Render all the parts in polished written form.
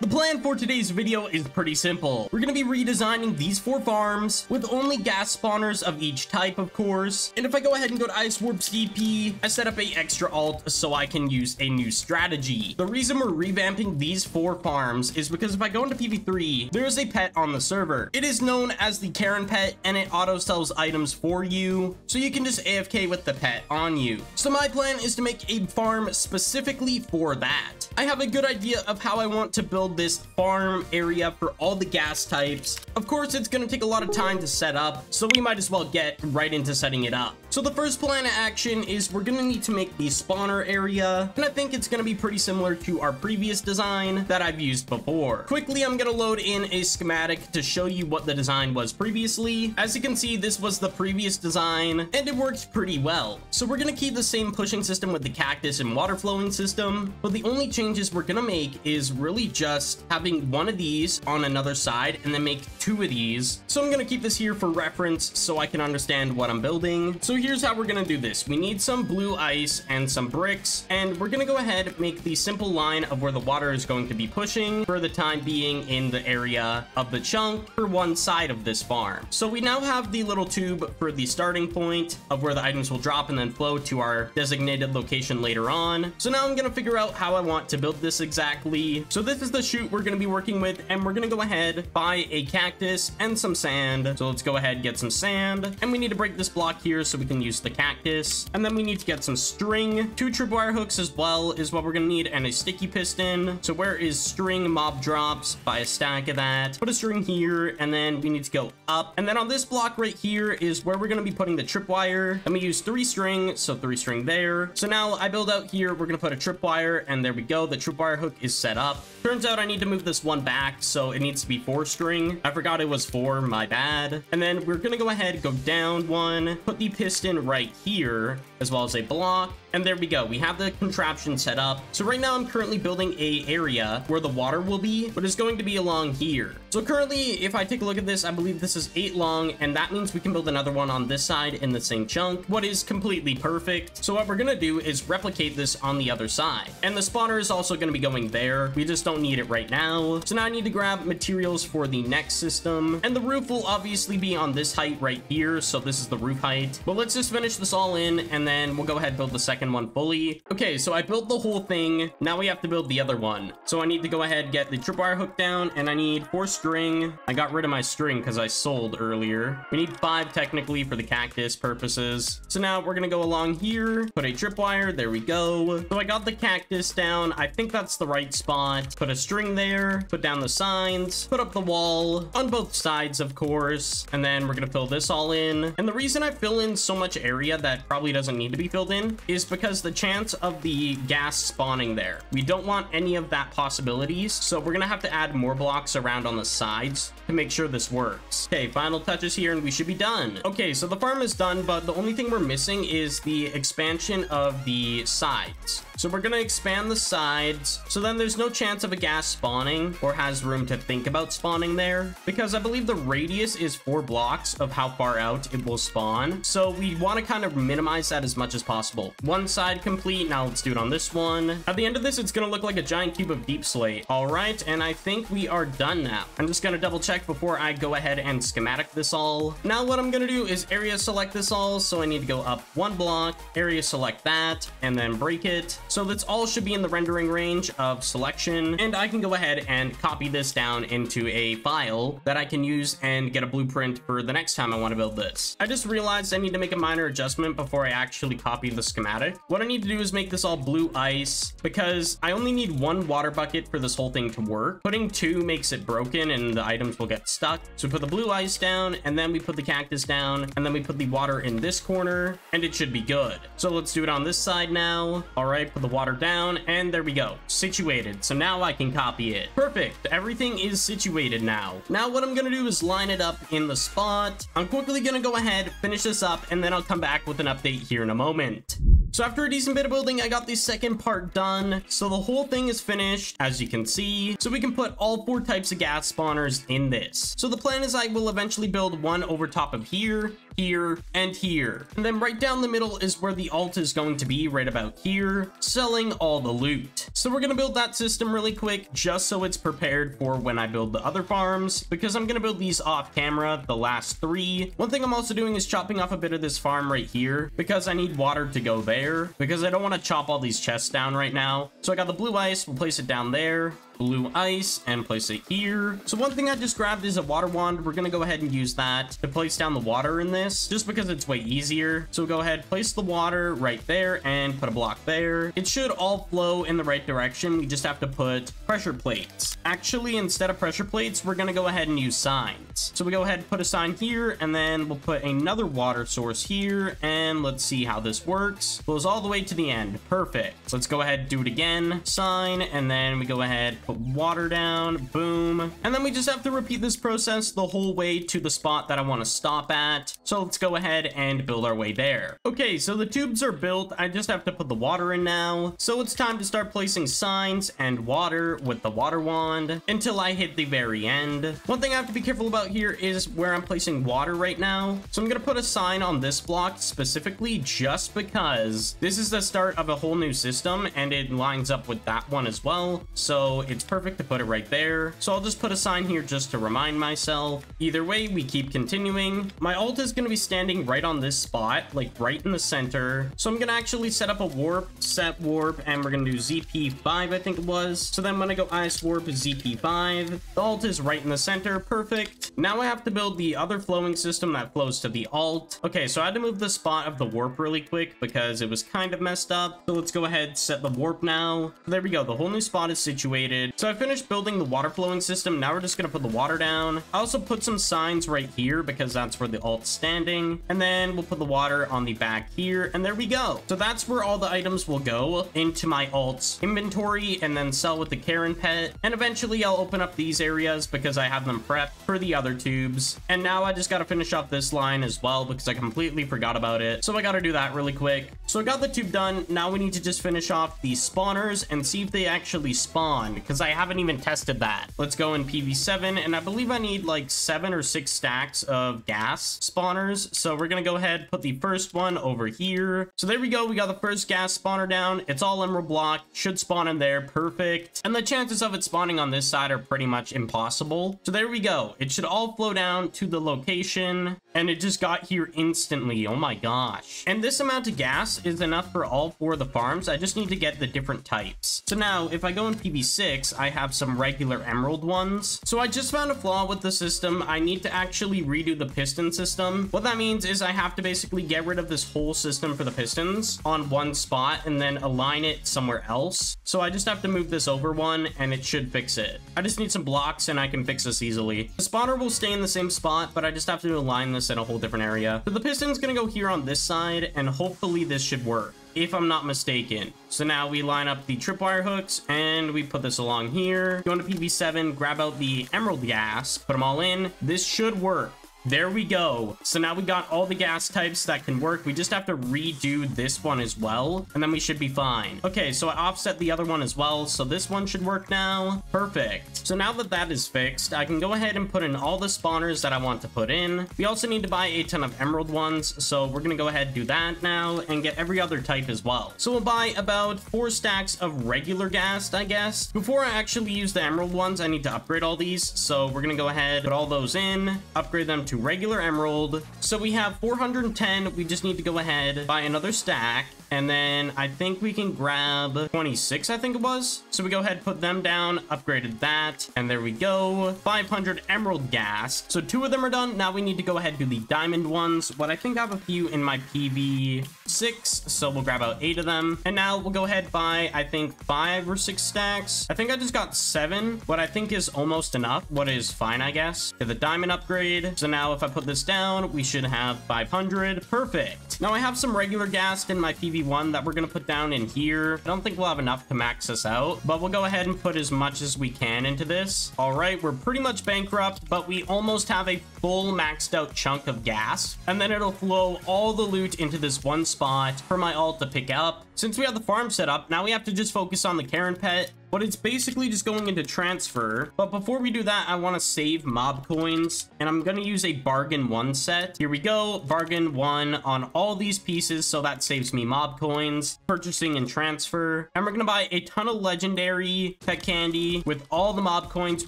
The plan for today's video is pretty simple. We're going to be redesigning these 4 farms with only gas spawners of each type, of course. And if I go ahead and go to Ice Warp CP, I set up a extra alt so I can use a new strategy. The reason we're revamping these 4 farms is because if I go into PV3, there is a pet on the server. It is known as the Karen pet, and it auto sells items for you, so you can just AFK with the pet on you. So my plan is to make a farm specifically for that. I have a good idea of how I want to build this farm area for all the gas types. Of course, it's going to take a lot of time to set up, so we might as well get right into setting it up. So the first plan of action is we're going to need to make the spawner area, and I think it's going to be pretty similar to our previous design that I've used before. Quickly, I'm going to load in a schematic to show you what the design was previously. As you can see, this was the previous design, and it worked pretty well. So we're going to keep the same pushing system with the cactus and water flowing system, but the only changes we're going to make is really just having one of these on another side and then make 2 of these. So I'm going to keep this here for reference so I can understand what I'm building. So here's how we're going to do this. We need some blue ice and some bricks, and we're going to go ahead and make the simple line of where the water is going to be pushing for the time being in the area of the chunk for one side of this farm. So we now have the little tube for the starting point of where the items will drop and then flow to our designated location later on. So now I'm going to figure out how I want to build this exactly. So this is the chute we're going to be working with, and we're going to go ahead, buy a cactus and some sand. So let's go ahead, get some sand, and we need to break this block here so we can use the cactus. And then we need to get some string. 2 tripwire hooks as well is what we're going to need, and a sticky piston. So where is string? Mob drops, buy a stack of that, put a string here, and then we need to go up. And then on this block right here is where we're going to be putting the tripwire, and we use 3 string, so 3 string there. So now I build out here, we're going to put a tripwire, and there we go. The tripwire hook is set up. Turns out I need to move this one back, so it needs to be 4 string. I forgot it was 4, my bad. And then we're going to go ahead, go down 1, put the piston right here, as well as a block. And there we go. We have the contraption set up. So right now I'm currently building a area where the water will be, but it's going to be along here. So currently, if I take a look at this, I believe this is 8 long, and that means we can build another one on this side in the same chunk, what is completely perfect. So what we're going to do is replicate this on the other side. And the spawner is also going to be going there. We just don't need it right now. So now I need to grab materials for the next system. And the roof will obviously be on this height right here. So this is the roof height. But let's just finish this all in, and then we'll go ahead and build the second one fully. Okay, so I built the whole thing. Now we have to build the other one. So I need to go ahead, get the tripwire hook down, and I need 4 string. I got rid of my string because I sold earlier. We need 5 technically for the cactus purposes. So now we're gonna go along here, put a tripwire, there we go. So I got the cactus down. I think that's the right spot. Put a string there, put down the signs, put up the wall on both sides, of course. And then we're gonna fill this all in. And the reason I fill in so much area that probably doesn't need to be filled in is because the chance of the gas spawning there, we don't want any of that possibilities. So we're gonna have to add more blocks around on the sides to make sure this works. Okay, final touches here and we should be done. Okay, so the farm is done, but the only thing we're missing is the expansion of the sides. So we're gonna expand the sides, so then there's no chance of a gas spawning or has room to think about spawning there, because I believe the radius is 4 blocks of how far out it will spawn. So we want to kind of minimize that as much as possible. One side complete. Now let's do it on this one. At the end of this, it's gonna look like a giant cube of deep slate. All right, and I think we are done now. I'm just gonna double check before I go ahead and schematic this all. Now what I'm gonna do is area select this all, so I need to go up 1 block, area select that, and then break it. So this all should be in the rendering range of selection, and I can go ahead and copy this down into a file that I can use and get a blueprint for the next time I want to build this. I just realized I need to make a minor adjustment before I actually copy the schematic. What I need to do is make this all blue ice, because I only need 1 water bucket for this whole thing to work. Putting 2 makes it broken and the items will get stuck. So we put the blue ice down, and then we put the cactus down, and then we put the water in this corner, and it should be good. So let's do it on this side now. All right, put the water down, and there we go, situated. So now I can copy it. Perfect, everything is situated now. Now what I'm gonna do is line it up in the spot. I'm quickly gonna go ahead, finish this up, and then I'll come back with an update here in a moment. So after a decent bit of building, I got the second part done. So the whole thing is finished, as you can see. So we can put all 4 types of gas spawners in this. So the plan is I will eventually build one over top of here, here, and here. And then right down the middle is where the alt is going to be, right about here, selling all the loot. So we're gonna build that system really quick, just so it's prepared for when I build the other farms, because I'm gonna build these off camera, the last 3. One thing I'm also doing is chopping off a bit of this farm right here, because I need water to go there, because I don't want to chop all these chests down right now. So I got the blue ice, we'll place it down there. Blue ice and place it here. So one thing I just grabbed is a water wand. We're gonna go ahead and use that to place down the water in this, just because it's way easier. So go ahead, place the water right there and put a block there. It should all flow in the right direction. We just have to put pressure plates. Actually, instead of pressure plates, we're gonna go ahead and use signs. So we go ahead and put a sign here, and then we'll put another water source here, and let's see how this works. Goes all the way to the end. Perfect. So let's go ahead and do it again. Sign, and then we go ahead, put water down, boom, and then we just have to repeat this process the whole way to the spot that I want to stop at. So let's go ahead and build our way there. Okay, so the tubes are built. I just have to put the water in now. So it's time to start placing signs and water with the water wand until I hit the very end. One thing I have to be careful about here is where I'm placing water right now. So I'm gonna put a sign on this block specifically just because this is the start of a whole new system and it lines up with that one as well. So it's perfect to put it right there. So I'll just put a sign here just to remind myself. Either way, we keep continuing. My alt is going to be standing right on this spot, like right in the center. So I'm going to actually set up a warp, set warp, and we're going to do ZP5, I think it was. So then when I go ice warp ZP5, the alt is right in the center. Perfect. Now I have to build the other flowing system that flows to the alt. Okay, so I had to move the spot of the warp really quick because it was kind of messed up. So let's go ahead, set the warp now. There we go. The whole new spot is situated. So I finished building the water flowing system. Now we're just going to put the water down. I also put some signs right here because that's where the alt's standing. And then we'll put the water on the back here. And there we go. So that's where all the items will go into my alt's inventory and then sell with the Karen pet. And eventually I'll open up these areas because I have them prepped for the other tubes. And now I just got to finish off this line as well because I completely forgot about it. So I got to do that really quick. So I got the tube done. Now we need to just finish off these spawners and see if they actually spawn, because I haven't even tested that. Let's go in PV7, and I believe I need like 7 or 6 stacks of gas spawners. So we're gonna go ahead, put the first one over here. So there we go, we got the first gas spawner down. It's all emerald block, should spawn in there, perfect. And the chances of it spawning on this side are pretty much impossible. So there we go, it should all flow down to the location, and it just got here instantly. Oh my gosh. And this amount of gas is enough for all 4 of the farms. I just need to get the different types. So now if I go in PV6, I have some regular emerald ones. So I just found a flaw with the system. I need to actually redo the piston system. What that means is I have to basically get rid of this whole system for the pistons on one spot and then align it somewhere else. So I just have to move this over one and it should fix it. I just need some blocks and I can fix this easily. The spawner will stay in the same spot, but I just have to align this in a whole different area. So the piston's gonna go here on this side, and hopefully this should work, if I'm not mistaken. So now we line up the tripwire hooks and we put this along here. Go into PV7, grab out the emerald gas, put them all in. This should work. There we go. So now we got all the gas types that can work. We just have to redo this one as well, and then we should be fine. Okay, so I offset the other one as well, so this one should work now. Perfect. So now that that is fixed, I can go ahead and put in all the spawners that I want to put in. We also need to buy a ton of emerald ones, so we're gonna go ahead and do that now and get every other type as well. So we'll buy about 4 stacks of regular gas, I guess. Before I actually use the emerald ones, I need to upgrade all these, so we're gonna go ahead, put all those in, upgrade them to regular emerald. So we have 410. We just need to go ahead, buy another stack, and then I think we can grab 26, I think it was. So we go ahead, put them down, upgraded that, and there we go. 500 emerald gas. So 2 of them are done. Now we need to go ahead and do the diamond ones. But I think I have a few in my PV6, so we'll grab out 8 of them. And now we'll go ahead, buy, I think 5 or 6 stacks. I think I just got 7, what I think is almost enough, what is fine, I guess. Get the diamond upgrade. So now if I put this down, we should have 500. Perfect. Now I have some regular gas in my PV1 that we're going to put down in here. I don't think we'll have enough to max us out, but we'll go ahead and put as much as we can into this. All right, we're pretty much bankrupt, but we almost have a full maxed out chunk of gas, and then it'll flow all the loot into this one spot for my alt to pick up. Since we have the farm set up, now we have to just focus on the Karen pet but it's basically just going into transfer. But before we do that, I want to save mob coins, and I'm going to use a bargain 1 set. Here we go, bargain 1 on all these pieces, so that saves me mob coins. Purchasing and transfer, and we're going to buy a ton of legendary pet candy with all the mob coins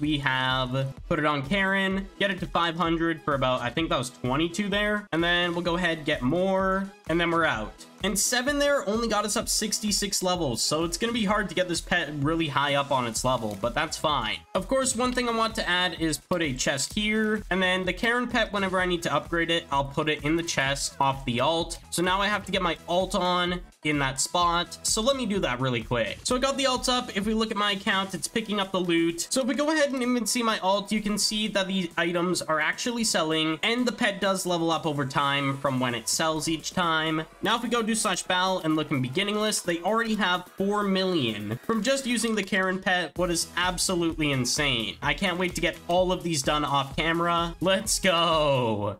we have. Put it on Karen, get it to 500 for about, I think that was 22 there, and then we'll go ahead, get more, and then we're out. And 7 there only got us up 66 levels, so it's going to be hard to get this pet really high up on its level, but that's fine. Of course, one thing I want to add is put a chest here, and then the Karen pet, whenever I need to upgrade it, I'll put it in the chest off the alt. So now I have to get my alt on in that spot, so let me do that really quick. So I got the alt up. If we look at my account, it's picking up the loot. So if we go ahead and even see my alt, you can see that the items are actually selling, and the pet does level up over time from when it sells each time. Now if we go do /bal and look in beginning list, they already have 4 million from just using the Karen pet, what is absolutely insane. I can't wait to get all of these done off camera. Let's go.